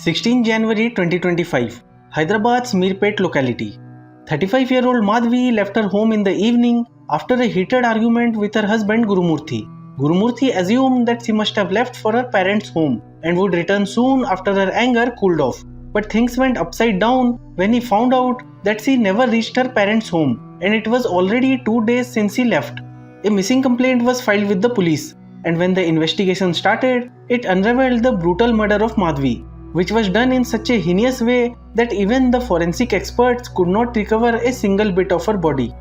16 January 2025, Hyderabad's Meerpet locality. 35-year-old Madhvi left her home in the evening after a heated argument with her husband Gurumurthy. Gurumurthy assumed that she must have left for her parents' home and would return soon after her anger cooled off. But things went upside down when he found out that she never reached her parents' home and it was already 2 days since she left. A missing complaint was filed with the police, and when the investigation started, it unraveled the brutal murder of Madhvi, which was done in such a heinous way that even the forensic experts could not recover a single bit of her body.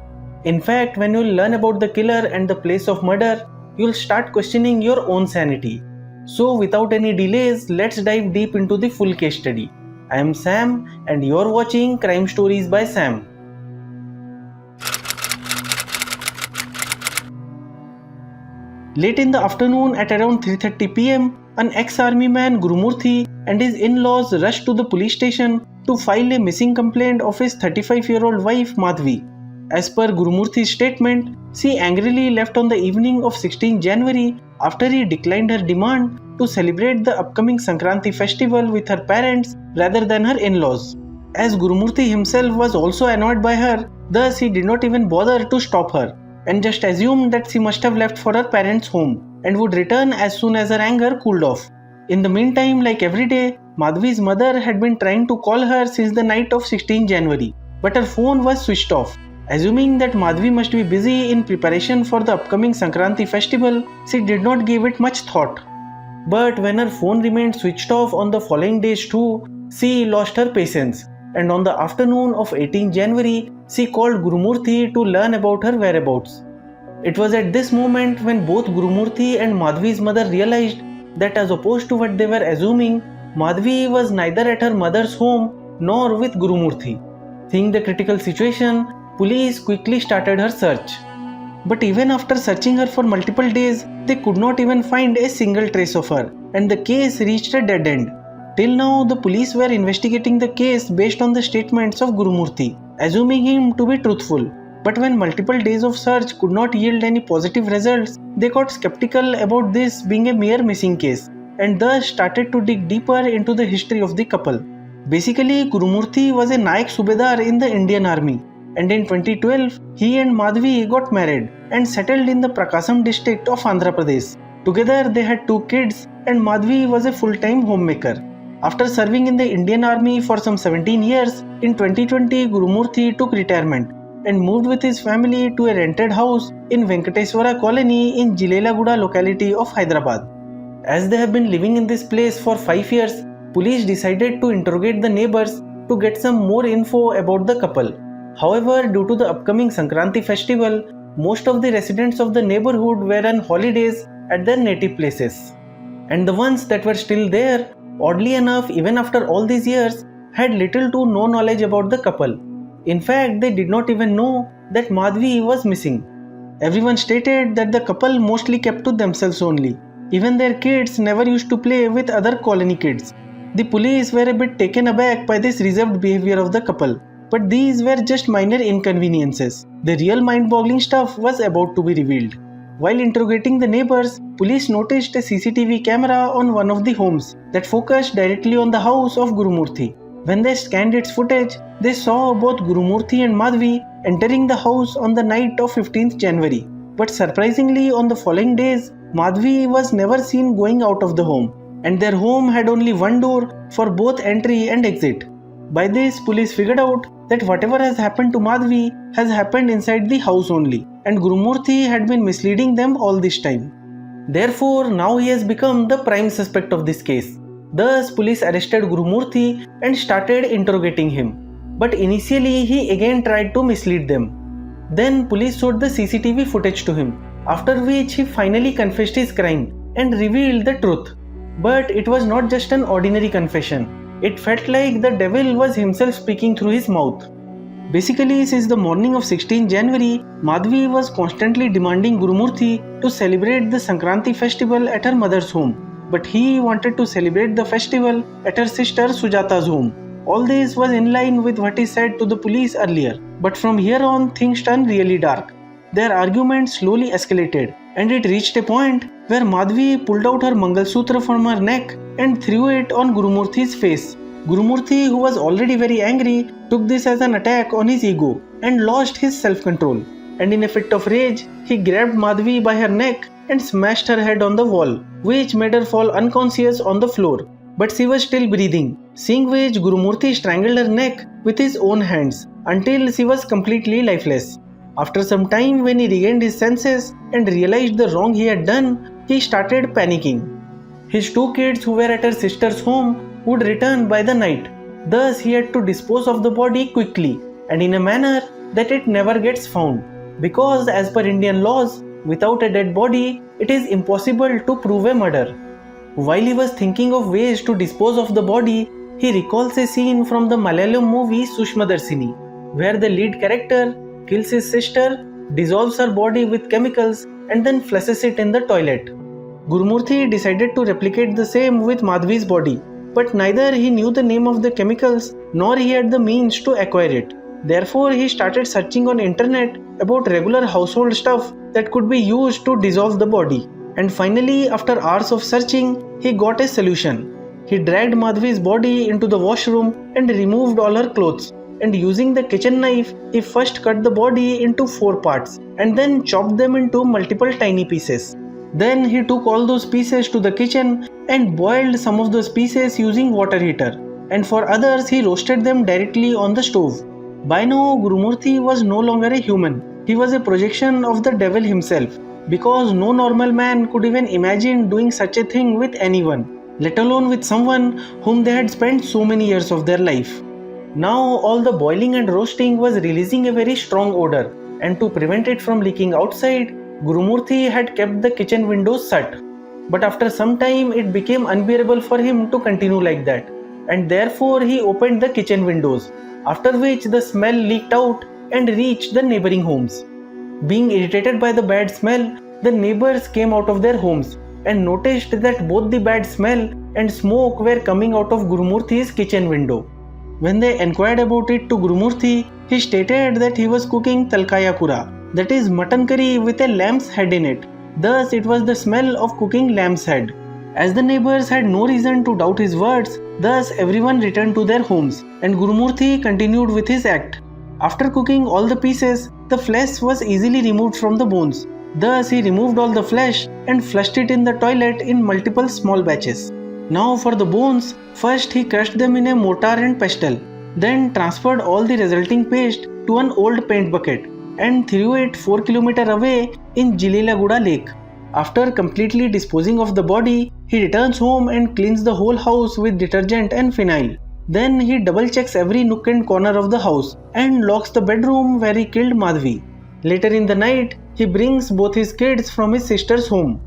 In fact, when you'll learn about the killer and the place of murder, you'll start questioning your own sanity. So without any delays, let's dive deep into the full case study. I am Sam and you're watching Crime Stories by Sam. Late in the afternoon at around 3:30 pm, an ex-army man Gurumurthy and his in-laws rushed to the police station to file a missing complaint of his 35-year-old wife Madhvi. As per Gurumurthy's statement, she angrily left on the evening of 16 January after he declined her demand to celebrate the upcoming Sankrati festival with her parents rather than her in-laws. As Gurumurthy himself was also annoyed by her, thus he did not even bother to stop her and just assumed that she must have left for her parents' home and would return as soon as her anger cooled off. In the meantime, like every day, Madhvi's mother had been trying to call her since the night of 16 January, but her phone was switched off. Assuming that Madhvi must be busy in preparation for the upcoming Sankranti festival, she did not give it much thought. But when her phone remained switched off on the following days too, she lost her patience, and on the afternoon of 18 January, she called Gurumurthy to learn about her whereabouts. It was at this moment when both Gurumurthy and Madhvi's mother realized that as opposed to what they were assuming, Madhvi was neither at her mother's home nor with Gurumurthy. Seeing the critical situation, police quickly started her search. But even after searching her for multiple days, they could not even find a single trace of her, and the case reached a dead end. Till now, the police were investigating the case based on the statements of Gurumurthy, assuming him to be truthful. But when multiple days of search could not yield any positive results, they got skeptical about this being a mere missing case, and thus started to dig deeper into the history of the couple. Basically, Gurumurthy was a Naik Subedar in the Indian Army, and in 2012, he and Madhvi got married and settled in the Prakasam district of Andhra Pradesh. Together, they had 2 kids, and Madhvi was a full-time homemaker. After serving in the Indian Army for some 17 years, in 2020, Gurumurthy took retirement and moved with his family to a rented house in Venkateswara colony in Jilelaguda locality of Hyderabad. As they have been living in this place for 5 years, police decided to interrogate the neighbors to get some more info about the couple. However, due to the upcoming Sankranti festival, most of the residents of the neighborhood were on holidays at their native places. And the ones that were still there, oddly enough, even after all these years, had little to no knowledge about the couple. In fact, they did not even know that Madhvi was missing. Everyone stated that the couple mostly kept to themselves only. Even their kids never used to play with other colony kids. The police were a bit taken aback by this reserved behavior of the couple. But these were just minor inconveniences. The real mind-boggling stuff was about to be revealed. While interrogating the neighbors, police noticed a CCTV camera on one of the homes that focused directly on the house of Gurumurthy. When they scanned its footage, they saw both Gurumurthy and Madhvi entering the house on the night of 15th January. But surprisingly, on the following days, Madhvi was never seen going out of the home, and their home had only one door for both entry and exit. By this, police figured out that whatever has happened to Madhvi has happened inside the house only, and Gurumurthy had been misleading them all this time. Therefore, now he has become the prime suspect of this case. Thus, police arrested Gurumurthy and started interrogating him. But initially, he again tried to mislead them. Then, police showed the CCTV footage to him, after which he finally confessed his crime and revealed the truth. But it was not just an ordinary confession. It felt like the devil was himself speaking through his mouth. Basically, since the morning of 16 January, Madhvi was constantly demanding Gurumurthy to celebrate the Sankranti festival at her mother's home. But he wanted to celebrate the festival at her sister Sujata's home. All this was in line with what he said to the police earlier. But from here on, things turned really dark. Their argument slowly escalated, and it reached a point where Madhvi pulled out her Mangalsutra from her neck and threw it on Gurumurthy's face. Gurumurthy, who was already very angry, took this as an attack on his ego and lost his self-control. And in a fit of rage, he grabbed Madhvi by her neck and smashed her head on the wall, which made her fall unconscious on the floor. But she was still breathing, seeing which Gurumurthy strangled her neck with his own hands until she was completely lifeless. After some time, when he regained his senses and realized the wrong he had done, he started panicking. His two kids who were at her sister's home would return by the night. Thus, he had to dispose of the body quickly and in a manner that it never gets found. Because as per Indian laws, without a dead body, it is impossible to prove a murder. While he was thinking of ways to dispose of the body, he recalls a scene from the Malayalam movie Sushmadarshini, where the lead character kills his sister, dissolves her body with chemicals and then flushes it in the toilet. Gurumurthy decided to replicate the same with Madhvi's body, but neither he knew the name of the chemicals nor he had the means to acquire it. Therefore, he started searching on internet about regular household stuff that could be used to dissolve the body. And finally, after hours of searching, he got a solution. He dragged Madhvi's body into the washroom and removed all her clothes. And using the kitchen knife, he first cut the body into 4 parts and then chopped them into multiple tiny pieces. Then he took all those pieces to the kitchen and boiled some of those pieces using water heater. And for others, he roasted them directly on the stove. By now, Gurumurthy was no longer a human. He was a projection of the devil himself, because no normal man could even imagine doing such a thing with anyone, let alone with someone whom they had spent so many years of their life. Now all the boiling and roasting was releasing a very strong odor, and to prevent it from leaking outside, Gurumurthy had kept the kitchen windows shut. But after some time it became unbearable for him to continue like that, and therefore he opened the kitchen windows, after which the smell leaked out and reached the neighboring homes. Being irritated by the bad smell, the neighbors came out of their homes and noticed that both the bad smell and smoke were coming out of Gurumurthy's kitchen window. When they inquired about it to Gurumurthy, he stated that he was cooking talkaya kura, that is mutton curry with a lamb's head in it. Thus it was the smell of cooking lamb's head. As the neighbors had no reason to doubt his words, thus everyone returned to their homes and Gurumurthy continued with his act. After cooking all the pieces, the flesh was easily removed from the bones. Thus he removed all the flesh and flushed it in the toilet in multiple small batches. Now for the bones, first he crushed them in a mortar and pestle, then transferred all the resulting paste to an old paint bucket and threw it 4 km away in Jilelaguda lake. After completely disposing of the body, he returns home and cleans the whole house with detergent and phenyl. Then he double checks every nook and corner of the house and locks the bedroom where he killed Madhvi. Later in the night, he brings both his kids from his sister's home.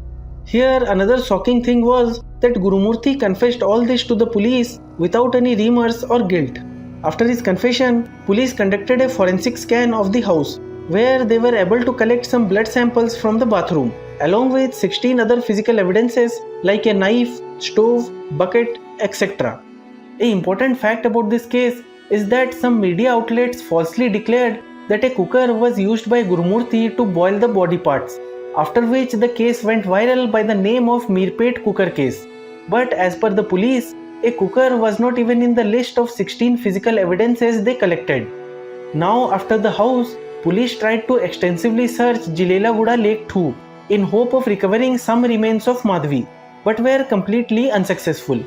Here another shocking thing was that Gurumurthy confessed all this to the police without any remorse or guilt. After his confession, police conducted a forensic scan of the house, where they were able to collect some blood samples from the bathroom, along with 16 other physical evidences like a knife, stove, bucket, etc. An important fact about this case is that some media outlets falsely declared that a cooker was used by Gurumurthy to boil the body parts, after which the case went viral by the name of Meerpet Cooker Case. But as per the police, a cooker was not even in the list of 16 physical evidences they collected. Now after the house, police tried to extensively search Jilelaguda Lake too, in hope of recovering some remains of Madhvi, but were completely unsuccessful.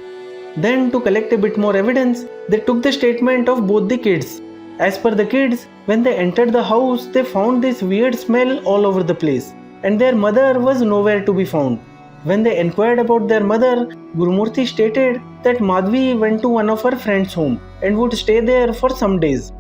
Then to collect a bit more evidence, they took the statement of both the kids. As per the kids, when they entered the house, they found this weird smell all over the place, and their mother was nowhere to be found. When they inquired about their mother, Gurumurthy stated that Madhvi went to one of her friend's home and would stay there for some days.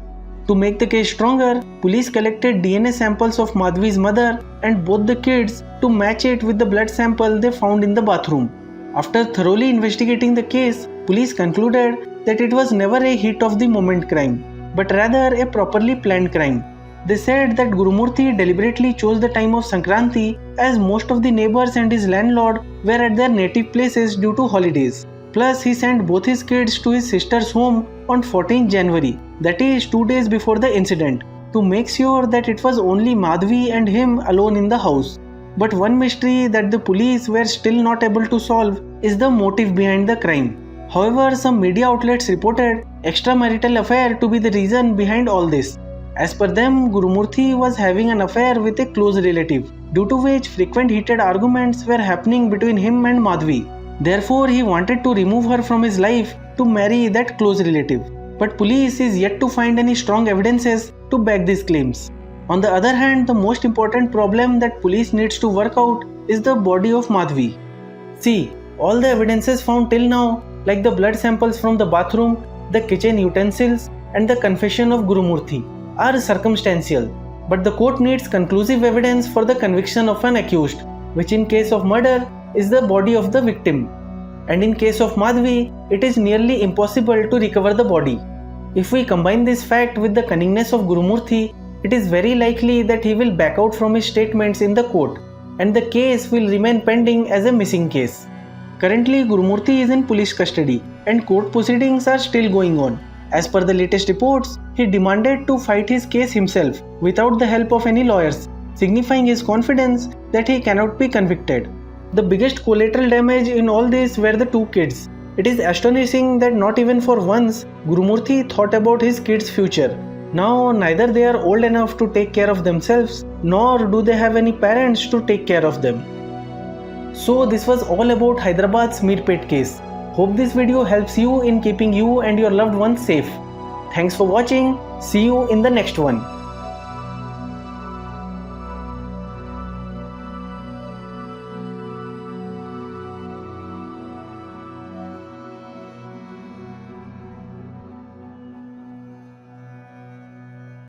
To make the case stronger, police collected DNA samples of Madhvi's mother and both the kids to match it with the blood sample they found in the bathroom. After thoroughly investigating the case, police concluded that it was never a heat of the moment crime, but rather a properly planned crime. They said that Gurumurthy deliberately chose the time of Sankranti as most of the neighbors and his landlord were at their native places due to holidays. Plus, he sent both his kids to his sister's home on 14 January, that is 2 days before the incident, to make sure that it was only Madhvi and him alone in the house. But one mystery that the police were still not able to solve is the motive behind the crime. However, some media outlets reported extramarital affair to be the reason behind all this. As per them, Gurumurthy was having an affair with a close relative, due to which frequent heated arguments were happening between him and Madhvi. Therefore, he wanted to remove her from his life to marry that close relative. But police is yet to find any strong evidences to back these claims. On the other hand, the most important problem that police needs to work out is the body of Madhvi. See, all the evidences found till now, like the blood samples from the bathroom, the kitchen utensils, and the confession of Gurumurthy, are circumstantial, but the court needs conclusive evidence for the conviction of an accused, which in case of murder is the body of the victim, and in case of Madhvi, it is nearly impossible to recover the body. If we combine this fact with the cunningness of Gurumurthy, it is very likely that he will back out from his statements in the court, and the case will remain pending as a missing case. Currently, Gurumurthy is in police custody, and court proceedings are still going on. As per the latest reports, he demanded to fight his case himself without the help of any lawyers, signifying his confidence that he cannot be convicted. The biggest collateral damage in all this were the two kids. It is astonishing that not even for once Gurumurthy thought about his kids' future. Now neither they are old enough to take care of themselves, nor do they have any parents to take care of them. So this was all about Hyderabad's Meerpet case. Hope this video helps you in keeping you and your loved ones safe. Thanks for watching. See you in the next one.